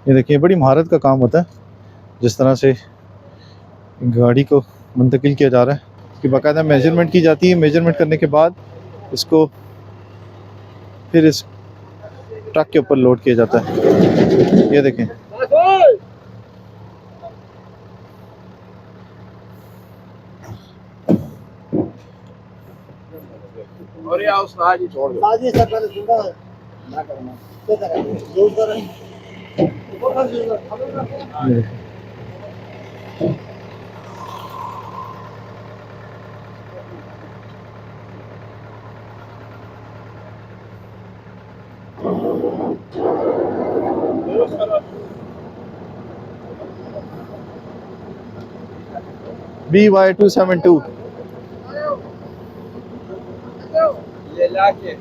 ये देखिए बड़ी महारत का काम होता है, जिस तरह से गाड़ी को मुंतकिल किया जा रहा है, इसकी बाकायदा मेजरमेंट की जाती है। मेजरमेंट करने के बाद इसको फिर इस ट्रक के ऊपर लोड किया जाता है। ये देखें, और ये उस्ताद जी छोड़ दो। ये देखें। BY272 ये लाके